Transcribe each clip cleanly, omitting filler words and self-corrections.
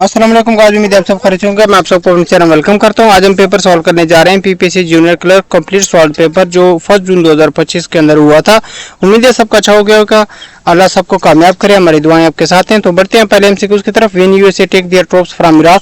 अस्सलाम वालेकुम गाइस, उम्मीद है आप सब खैरियत से होंगे। मैं आप सबको अपने चैनल वेलकम करता हूं। आज हम पेपर सॉल्व करने जा रहे हैं PPSC junior clerk complete solve paper जो 1 जून 2025 के अंदर हुआ था। उम्मीद है सबका अच्छा हो गया होगा। अल्लाह सबको कामयाब करे, हमारी दुआएं आपके साथ हैं। तो बढ़ते हैं पहले एमसीक्यूज की तरफ। When USA take their troops from Iraq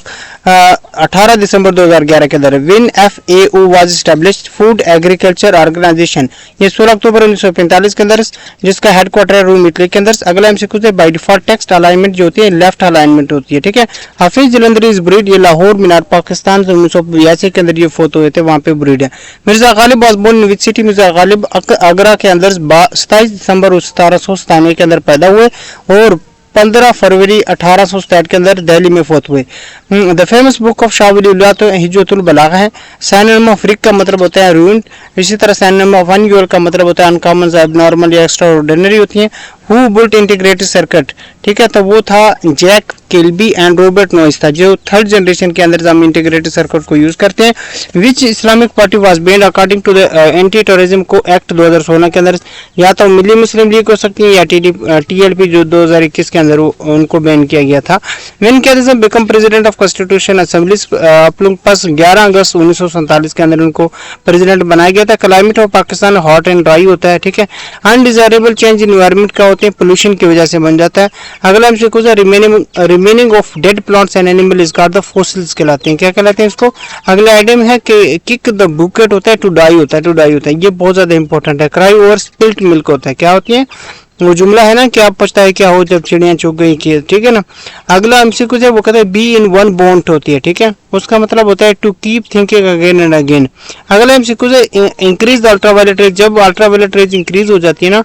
18 December 2011 के अंदर। When FAO was established food agriculture organisation, ये 16 अक्टूबर 1945 के अंदर, जिसका हेडक्वार्टर है रोम इटली के अंदर। अगला एमसीक्यू है बाय डिफॉल्ट टेक्स्ट अलाइनमेंट जो होती है लेफ्ट अलाइनमेंट होती है, ठीक है। हाफिज जलंधरी इज ब्रीड, ये लाहौर मीनार पाकिस्तान 1982 के अंदर ये फोटो हुए थे, वहां पे ब्रीड है। Mirza Ghalib was born in which city, Mirza Ghalib Agra के अंदर 27 दिसंबर 1797 के अंदर पैदा हुए और 15 फरवरी 1867 के अंदर दिल्ली में फौत हुए। The famous book of Shah Waliullah तो हिज्जतुल बलागा है। साइनम ऑफ रिक का मतलब होता है रूइंड। इसी तरह साइनम ऑफ अनयूजुअल का मतलब होता है अनकॉमन, एबनॉर्मल या एक्स्ट्रा ऑर्डिनरी होती है। हु बुल्ट इंटीग्रेटेड सर्किट, ठीक है, तो वो था Jack Kilby and Robert Noyce था, जो थर्ड जनरेशन के अंदर हम इंटीग्रेटेड सर्किट को यूज करते हैं। Which Islamic party was banned according to the anti terrorism को एक्ट 2016 के अंदर, या तो मिली मुस्लिम लीग हो सकती है या टीएलपी जो 2021 के अंदर उनको बैन किया गया था। व्हेन कैरिज्म become president of constitution assembly, आप लोग पास 11 अगस्त 1947 के अंदर उनको प्रेसिडेंट बनाया गया था। Climate of Pakistan hot and dry होता है, ठीक है। अनडिजायरेबल चेंज इन एनवायरमेंट का होते हैं, पोल्यूशन की वजह से बन जाता है। अगला हमसे कुछ remaining of dead plants and animal is called the fossils कहलाते हैं। क्या कहलाते हैं इसको? अगला आइटम है कि किक द बुकेट होता है, टू डाई होता है, टू डाई होता है, ये बहुत ज्यादा इंपॉर्टेंट है। क्राई ओवर स्पिल्ट मिल्क होता है, क्या होती है वो जुमला है ना कि आप पछता है क्या हो जब चिड़िया चुग गई की, ठीक है ना। अगला एमसीक्यू है वो कहते हैं बी इन वन बॉन्ड होती है, ठीक है, उसका मतलब होता है to keep thinking again and again. अगला एमसीक्यू है इंक्रीज द अल्ट्रावायलेट रेज, जब अल्ट्रावायलेट रेज इंक्रीज हो जाती है ना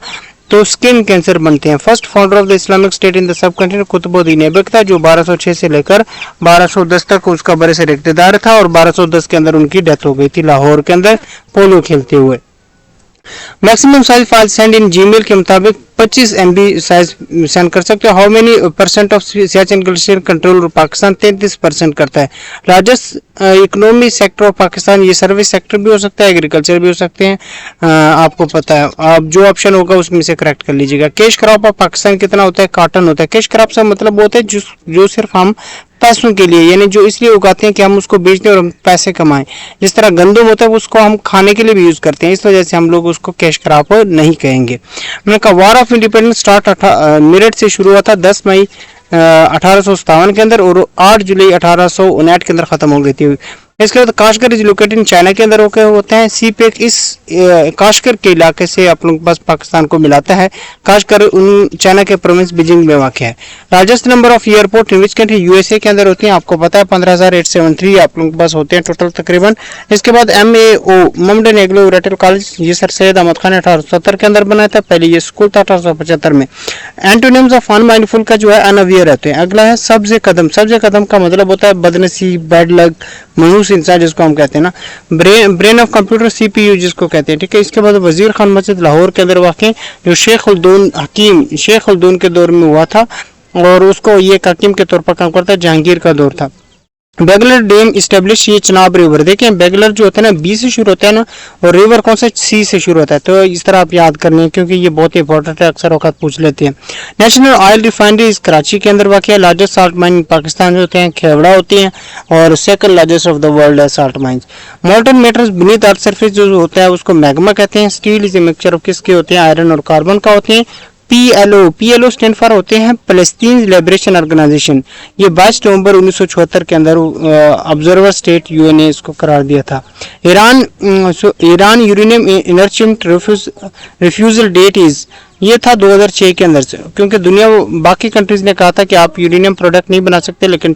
तो स्किन कैंसर बनते हैं। First founder of the Islamic state in the sub country Qutubuddin Aibak था, जो 1206 से लेकर 1210 तक उसका बड़े से इक़्तिदार था और 1210 के अंदर उनकी डेथ हो गई थी लाहौर के अंदर पोलो खेलते हुए। Maximum size file send in Gmail के मुताबिक 25 MB साइज सेंड कर सकते हो। How many percent of Siachen glacier control Pakistan? 33% करता है। Largest economy sector of Pakistan, ये सर्विस सेक्टर भी हो सकता है, एग्रीकल्चर भी हो सकते हैं, आपको पता है। आप जो ऑप्शन होगा उसमें से करेक्ट कर लीजिएगा। कैश क्रॉप ऑफ पाकिस्तान कितना होता है? कॉटन होता है। कैश क्रॉप से मतलब होता है जो सिर्फ हम पैसों के लिए, यानी जो इसलिए उगाते हैं कि हम उसको बेच दें और हम पैसे कमाएं। जिस तरह गंदम होता है उसको हम खाने के लिए भी यूज करते हैं, इस वजह से हम लोग उसको कैश क्रॉप नहीं कहेंगे। मैंने कहा war of independence start Meerut से शुरू हुआ था 10 मई 1857 के अंदर और 8 जुलाई 1859 के अंदर खत्म हो गई थी। इसके बाद Kashgar is located in China के अंदर होते हैं। सी पैक इस काशगर के इलाके से आप लोगों के पास पाकिस्तान को मिलाता है। काशगर उन चाइना के प्रोविंस बीजिंग में वाक़ है। Largest number of airport in which country? USA के अंदर होते हैं, आपको पता है 15,873 आप लोगों के पास होते हैं टोटल तकरीबन। इसके बाद MAO मोहम्मदन एग्लो रेटल कॉलेज, ये सर सैयद अहमद खान ने 1870 के अंदर बनाया था, पहले ये स्कूल था 1875 में। एंटोनिम्स ऑफ अनमाइंडफुल का जो है अनअवेयर रहते हैं। अगला है सब्ज़े कदम। सब्ज़े कदम का मतलब होता है बदनसीब, बैड लक, मनहूस इंसान जिसको हम कहते हैं ना। ब्रेन ऑफ कंप्यूटर CPU जिसको कहते हैं, ठीक है। इसके बाद वजीर खान मस्जिद लाहौर के अंदर वाक़ जो शेख उल-दौन हकीम शेख उल-दौन के दौर में हुआ था और उसको ये हकीम के तौर पर काम करता है, जहांगीर का दौर था। बेगलर डैम इस्टेब्लिश, ये चनाब रिवर। देखें बेगलर जो होता है ना B से शुरू होता है ना और रिवर कौन सा C से शुरू होता है, तो इस तरह आप याद करनी है क्योंकि ये बहुत इंपॉर्टेंट है, अक्सर वक्त पूछ लेते हैं। नेशनल ऑयल रिफाइनरी इस कराची के अंदर वाक़ है। लार्जेस्ट साल्ट माइन पाकिस्तान जो होते हैं खेवड़ा होती हैं और second largest of the world है salt mines. Molten metals beneath earth surface जो होता है उसको मैग्मा कहते हैं। Steel is a mixture of किसके होते हैं? आयरन और कार्बन का होते हैं। PLO स्टैंड फॉर होते हैं पैलेस्टीन लिबरेशन ऑर्गेनाइजेशन। ये 22 नवंबर 1974 के अंदर ऑब्जर्वर स्टेट UN ने इसको करार दिया था। Iran uranium enrichment refusal date is, ये था 2006 के अंदर से, क्योंकि दुनिया बाकी कंट्रीज ने कहा था कि आप यूरेनियम प्रोडक्ट नहीं बना सकते, लेकिन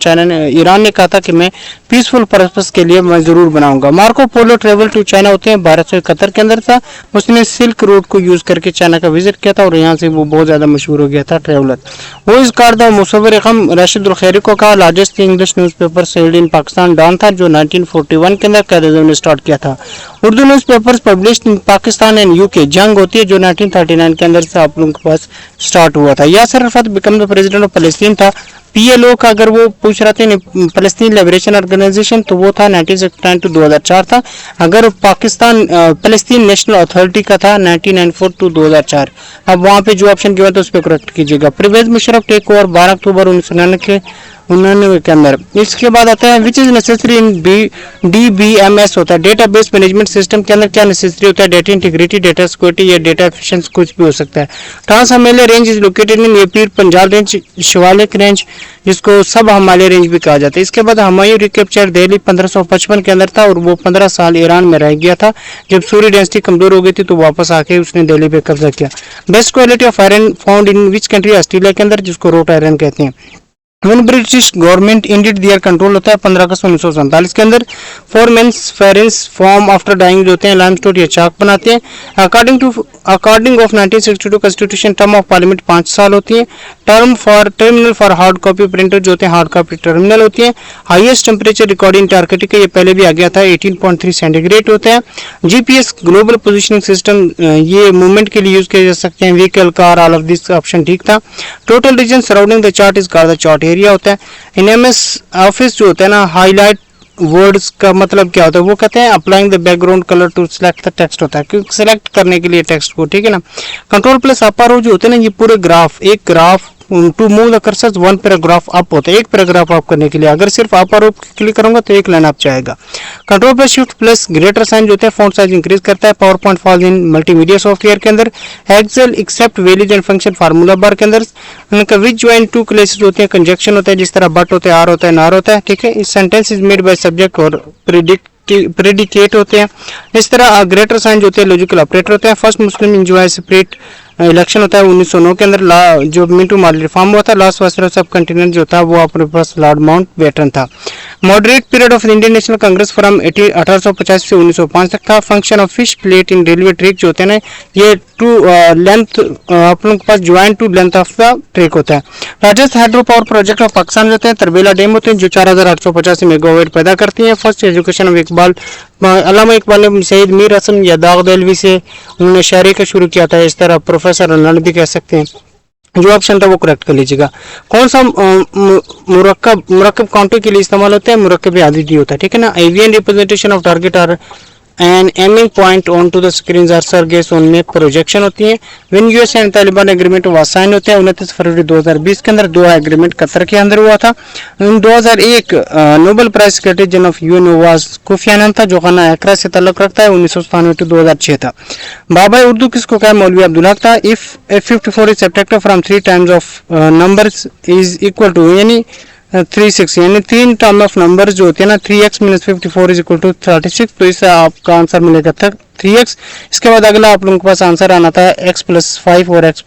ईरान ने कहा था कि मैं पीसफुल पर्पस के लिए मैं जरूर बनाऊंगा। Marco Polo travel to China होते हैं 1271 के अंदर था। उसने सिल्क रोड को यूज करके चाइना का विजिट किया था और यहाँ से वो बहुत ज्यादा मशहूर हो गया था ट्रेवलर। वो इस कार द मुसव्विर खम राशिद उल खैरी को कहा लार्जेस्ट इंग्लिश न्यूज़पेपर सेल्ड इन पाकिस्तान डॉन था, जो 1941 के अंदर कायदे स्टार्ट किया था। Urdu newspapers published in Pakistan and UK, जंग होती है जो 1939 के अंदर आप लोगों के पास स्टार्ट हुआ था। Yasser Arafat become the president of Palestine था PLO का अगर वो पूछ रहे थे पैलेस्टीन लिबरेशन ऑर्गेनाइजेशन, तो वो था 1969 टू 2004 था। अगर पाकिस्तान पैलेस्टीन नेशनल अथॉरिटी का था 1994 टू 2004। अब वहां पे जो ऑप्शन गिवन था उस पर करेक्ट कीजिएगा। परवेज मुशर्रफ टेक ओवर 12 अक्टूबर 1999 के अंदर। इसके बाद आता है which is necessary in DBMS होता है डेटाबेस मैनेजमेंट सिस्टम के अंदर क्या नेसेसरी होता है? डेटा इंटीग्रिटी, डेटा सिक्योरिटी या डेटा एफिशिएंसी, कुछ भी हो सकता है। Trans Himalaya range is located in Pir Punjab range, Shivalik range जिसको सब हिमालय रेंज भी कहा जाता है। इसके बाद हुमायूं रिकैप्चर दिल्ली 1555 के अंदर था और वो 15 साल ईरान में रह गया था। जब सूरी डेंसिटी कमजोर हो गई थी तो वापस आके उसने दिल्ली पे कब्जा किया। Best quality of iron found in which country? Australia के अंदर, जिसको रोट आयरन कहते हैं। When British government ended their control होता है 15 अगस्त 1947 के अंदर। Foraminiferans form after dying जो होते हैं लाइमस्टोन या चाक बनाते हैं। According of 1962 constitution term of parliament 5 साल होती है। Terminal for hard copy printer जो होते हैं हार्ड कॉपी टर्मिनल होती है। Highest temperature record in Antarctica, ये पहले भी आ गया था, 18.3 सेंटीग्रेड होता है। GPS ग्लोबल पोजिशनिंग सिस्टम, ये मूवमेंट के लिए यूज किए जा सकते हैं। Vehicle, car, all of this option ठीक था। Total region surrounding the chart is called the chart area होता है। इन MS ऑफिस जो होता है ना, हाईलाइट वर्ड्स का मतलब क्या होता है? वो कहते हैं applying the background colour to select the text होता है, क्योंकि सिलेक्ट करने के लिए टेक्स्ट को, ठीक है ना। कंट्रोल प्लस अपर रो जो होते हैं ना, ये पूरे ग्राफ, एक graph to move the cursor one paragraph up होता है, एक पैराग्राफ अप करने के लिए। अगर सिर्फ अपर रो क्लिक करूंगा तो एक लाइन अप जाएगा। Control plus shift plus greater sign जो होता है फॉन्ट साइज इंक्रीज करता है। PowerPoint falls in multimedia software के अंदर। Excel accept values and function formula bar के अंदर। उनका विच ज्वाइन टू क्लेसेस होते हैं, कंजक्शन होता है, जिस तरह बट होता है, आर होता है, नार होता है, ठीक है। इस sentence is made by subject और प्रेडिकेट होते हैं। इस तरह ग्रेटर साइन जो होते हैं लॉजिकल ऑपरेटर होते हैं। First Muslim enjoy separate election होता है 1909 के अंदर, जो मिंटू मार्ली रिफॉर्म हुआ था। लास्ट वाइसरॉय सब कंटिनेंट जो था वो अपने पास लॉर्ड माउंट बैटन था। Moderate period of Indian national Congress from 1850 से 1905 तक था। Function of fish plate in railway track जो होते हैं ना, ये टू लेंथ आप लोगों के पास joint to length of the track होता है। Largest hydro power project of Pakistan होते हैं तरबेला डैम होते हैं, जो 4885 मेगावाट पैदा करती हैं। फर्स्ट एजुकेशन ऑफ इकबाल, अल्लामा इकबाल ने शहीद मीर हसन या दाग दहलवी से उन्होंने शायरी का शुरू किया था। इस तरह प्रोफेसर रनल्ड भी कह सकते हैं। जो ऑप्शन था वो करेक्ट कर लीजिएगा। कौन सा मुरक्कब काउंटर के लिए इस्तेमाल होता है? मुरक्कब आदिती होता है, ठीक है ना। Avian representation of target are and aiming point on to the screen are surges on में प्रोजेक्शन होती है। When US and Taliban agreement हुआ साइन होते हैं 29 फरवरी 2020 के अंदर। दो एग्रीमेंट कतर के अंदर हुआ था। 2001 Nobel prize secretary general of UN was Kofi Annan था, जो खाना एकरा से ताल्लुक रखता है। 1997 टू 2006 था। बाबा उर्दू किसको कहा? मौलवी अब्दुल हक था। If 54 is subtracted from 3 times of numbers is equal to, यानी 36, यानी 3 टर्म ऑफ नंबर्स जो होते हैं ना, 3x - 54 इज इक्वल टू 36, तो इससे आपका आंसर मिलेगा 3x। इसके बाद अगला आप लोगों के पास आंसर आना था x + 5 और x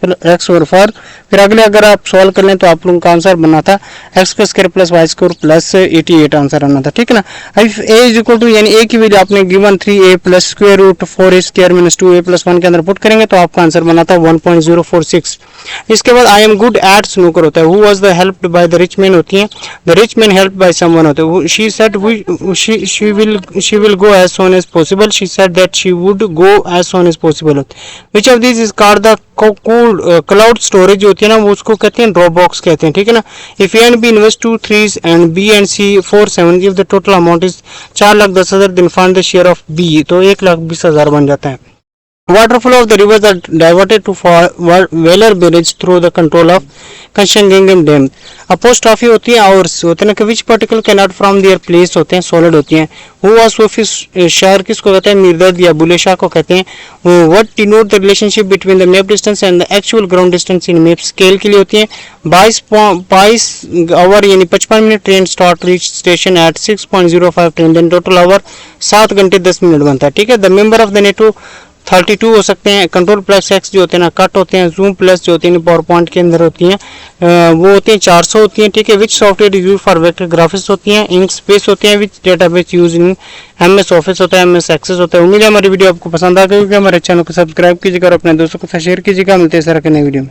और 4। फिर अगले अगर आप सॉल्व कर लें तो आप लोगों का आंसर बना था x² + y² + 88 आंसर आना था, ठीक है ना। If a is equal to, यानी a की वैल्यू आपने गिवन 3a + √4a² - 2a + 1 के अंदर पुट करेंगे तो आपका आंसर बना था 1.046। इसके बाद I am good at snooker होता है। Who was the helped by the rich man होती है। The rich man helped by someone होता है। She said she will go as soon as possible. She said that she would go as soon as possible। Which of these is called the cloud storage जो होती है ना, वो उसको कहते हैं ड्रॉप बॉक्स कहते हैं, ठीक है ना। If A and B invest 2 3s and B and C 4 7, if the total amount is 4,10,000 then find the share of B, तो 1,20,000 बन जाता है। Waterflow of the rivers are diverted to Velar Barrage through the control of Kanshangam Dam। Apostrophe होती है और होते हैं कि which particle can not from their place होते हैं, सॉलिड होती हैं। हु वाज सोफी शायर किसको कहते हैं? मिर्दर्द या बुले शाह को कहते हैं। What denote the relationship between the map distance and the actual ground distance in map scale के लिए होती है। 22 आवर यानी 55 minute train start reach station at 6.05 train then total hour 7 घंटे 10 मिनट बनता है, ठीक है। The member of the NATO 32 हो सकते हैं। कंट्रोल प्लस एक्स जो होते हैं ना कट होते हैं। जूम प्लस जो होती है पावर पॉइंट के अंदर होती हैं वो होती हैं 400 होती हैं, ठीक है। Which software use for vector graphics होती हैं। इंक स्पेस होते हैं। Which database use in MS office होता है। MS एक्सेस होता है। उम्मीद है हमारी वीडियो आपको पसंद आ गई होगी। हमारे चैनल को सब्सक्राइब कीजिएगा और अपने दोस्तों के साथ शेयर कीजिएगा। मिलते हैं सर नई वीडियो में।